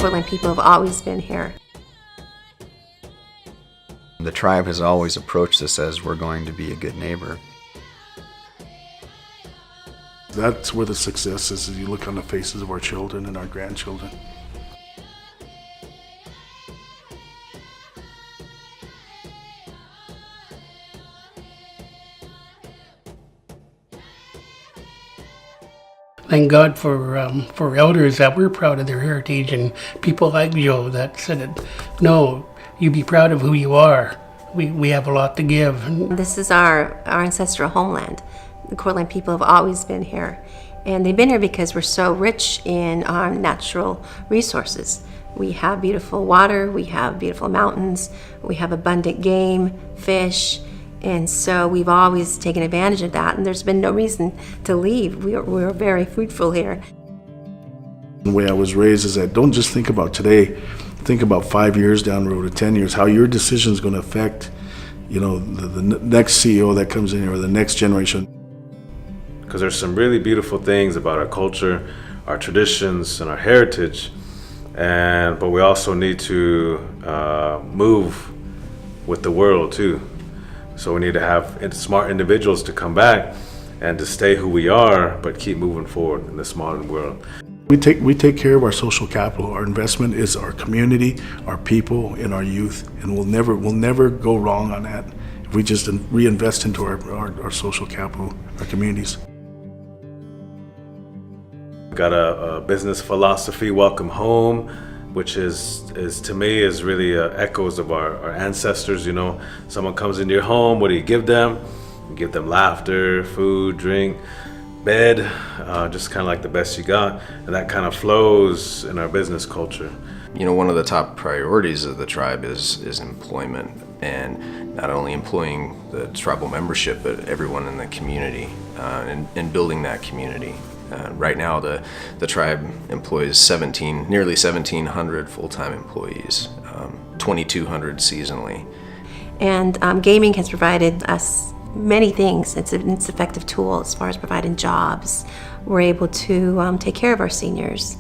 Coeur people have always been here. The tribe has always approached us as we're going to be a good neighbor. That's where the success is, as you look on the faces of our children and our grandchildren. Thank God for elders that were proud of their heritage, and people like Joe that said, no, you be proud of who you are. We have a lot to give. This is our ancestral homeland. The Coeur people have always been here. And they've been here because we're so rich in our natural resources. We have beautiful water, we have beautiful mountains, we have abundant game, fish, and so we've always taken advantage of that, and there's been no reason to leave. We're very fruitful here. The way I was raised is that don't just think about today, think about 5 years down the road or 10 years, how your decision is going to affect, the next CEO that comes in here or the next generation. Because there's some really beautiful things about our culture, our traditions, and our heritage, but we also need to move with the world too. So we need to have smart individuals to come back and to stay who we are, but keep moving forward in this modern world. We take care of our social capital. Our investment is our community, our people, and our youth, and we'll never go wrong on that if we just reinvest into our social capital, our communities. We've got a business philosophy, welcome home, which is to me is really echoes of our ancestors. Someone comes into your home, what do you give them? You give them laughter, food, drink, bed, just kind of like the best you got, and that kind of flows in our business culture. One of the top priorities of the tribe is employment, and not only employing the tribal membership, but everyone in the community, and building that community. Right now, the tribe employs nearly 1,700 full-time employees, 2,200 seasonally. And gaming has provided us many things. It's an effective tool as far as providing jobs. We're able to take care of our seniors.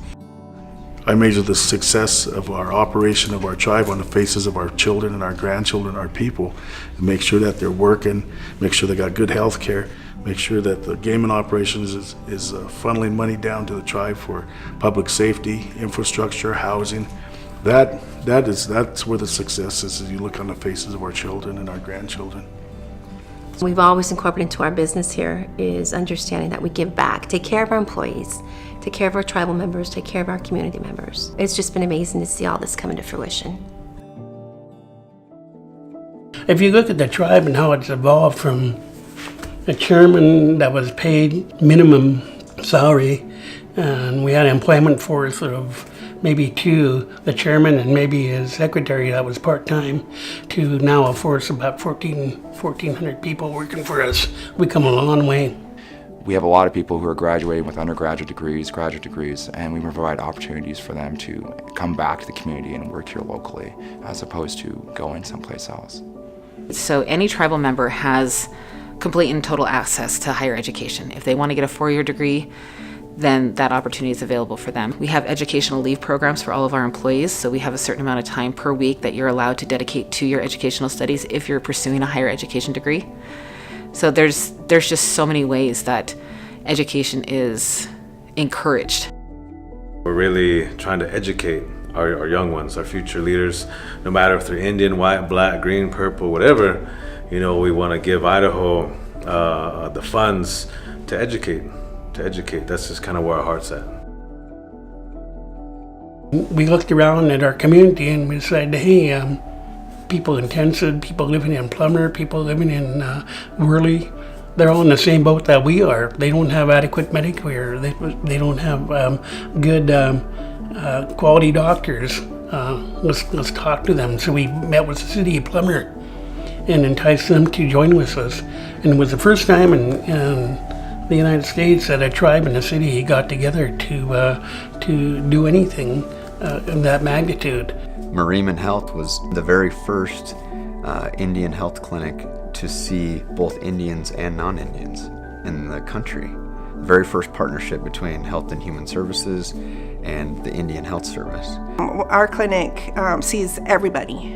I measure the success of our operation of our tribe on the faces of our children and our grandchildren, our people, and make sure that they're working, make sure they got good health care, make sure that the gaming operations is funneling money down to the tribe for public safety, infrastructure, housing. That's where the success is, as you look on the faces of our children and our grandchildren. We've always incorporated into our business here is understanding that we give back, take care of our employees, take care of our tribal members, take care of our community members. It's just been amazing to see all this come into fruition. If you look at the tribe and how it's evolved from a chairman that was paid minimum salary, and we had an employment force of maybe two, the chairman and maybe his secretary that was part-time, to now a force of about 1,400 people working for us. We come a long way. We have a lot of people who are graduating with undergraduate degrees, graduate degrees, and we provide opportunities for them to come back to the community and work here locally, as opposed to going someplace else. So any tribal member has complete and total access to higher education. If they want to get a 4-year degree, then that opportunity is available for them. We have educational leave programs for all of our employees, so we have a certain amount of time per week that you're allowed to dedicate to your educational studies if you're pursuing a higher education degree. So there's just so many ways that education is encouraged. We're really trying to educate our young ones, our future leaders, no matter if they're Indian, white, black, green, purple, whatever. We want to give Idaho the funds to educate. That's just kind of where our heart's at. We looked around at our community and we decided, hey, people in Tensed, people living in Plummer, people living in Worley, they're all in the same boat that we are. They don't have adequate Medicare. They don't have good quality doctors. Let's talk to them. So we met with the city of Plummer and enticed them to join with us. And it was the first time in the United States that a tribe in the city got together to do anything of that magnitude. Mariman Health was the very first Indian health clinic to see both Indians and non-Indians in the country. very first partnership between Health and Human Services and the Indian Health Service. Our clinic sees everybody,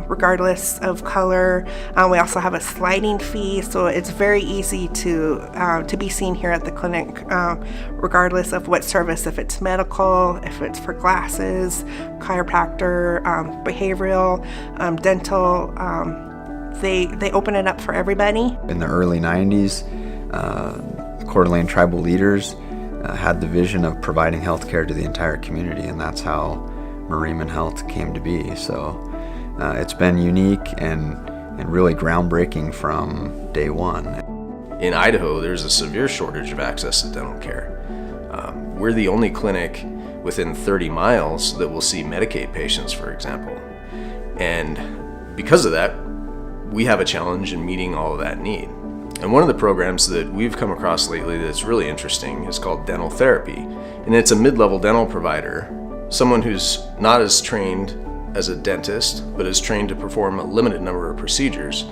regardless of color. We also have a sliding fee, so it's very easy to be seen here at the clinic, regardless of what service, if it's medical, if it's for glasses, chiropractor, behavioral, dental. They open it up for everybody. In the early 90s, the Coeur d'Alene tribal leaders had the vision of providing health care to the entire community, and that's how Mariman Health came to be. So it's been unique and really groundbreaking from day one. In Idaho, there's a severe shortage of access to dental care. We're the only clinic within 30 miles that will see Medicaid patients, for example. And because of that, we have a challenge in meeting all of that need. And one of the programs that we've come across lately that's really interesting is called dental therapy. And it's a mid-level dental provider, someone who's not as trained as a dentist, but is trained to perform a limited number of procedures.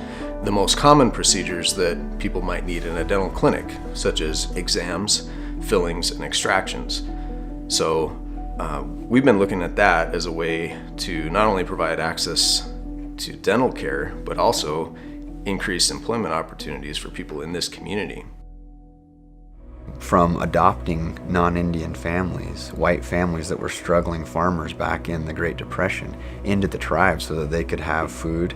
The most common procedures that people might need in a dental clinic, such as exams, fillings, and extractions. So we've been looking at that as a way to not only provide access to dental care, but also increase employment opportunities for people in this community. From adopting non-Indian families, white families that were struggling farmers back in the Great Depression, into the tribe so that they could have food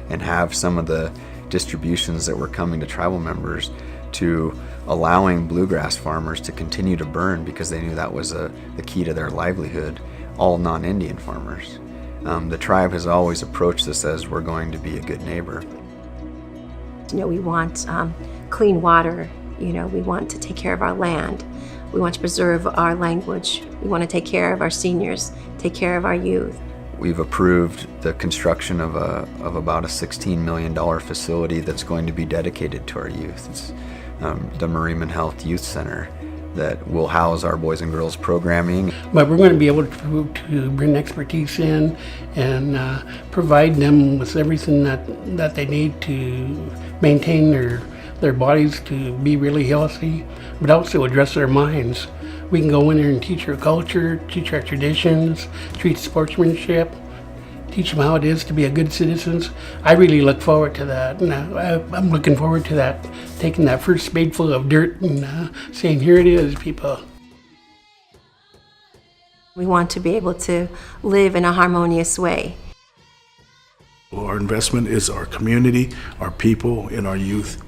and have some of the distributions that were coming to tribal members, to allowing bluegrass farmers to continue to burn because they knew that was the key to their livelihood, all non-Indian farmers. The tribe has always approached this as we're going to be a good neighbor. We want clean water. We want to take care of our land. We want to preserve our language. We want to take care of our seniors, take care of our youth. We've approved the construction of about a $16 million facility that's going to be dedicated to our youth. It's the Mariman Health Youth Center that will house our boys and girls programming. But we're going to be able to bring expertise in and provide them with everything that they need to maintain their bodies to be really healthy, but also address their minds. We can go in there and teach our culture, teach our traditions, teach sportsmanship, teach them how it is to be a good citizen. I really look forward to that, and I'm looking forward to that, taking that first spadeful of dirt and saying, here it is, people. We want to be able to live in a harmonious way. Our investment is our community, our people, and our youth,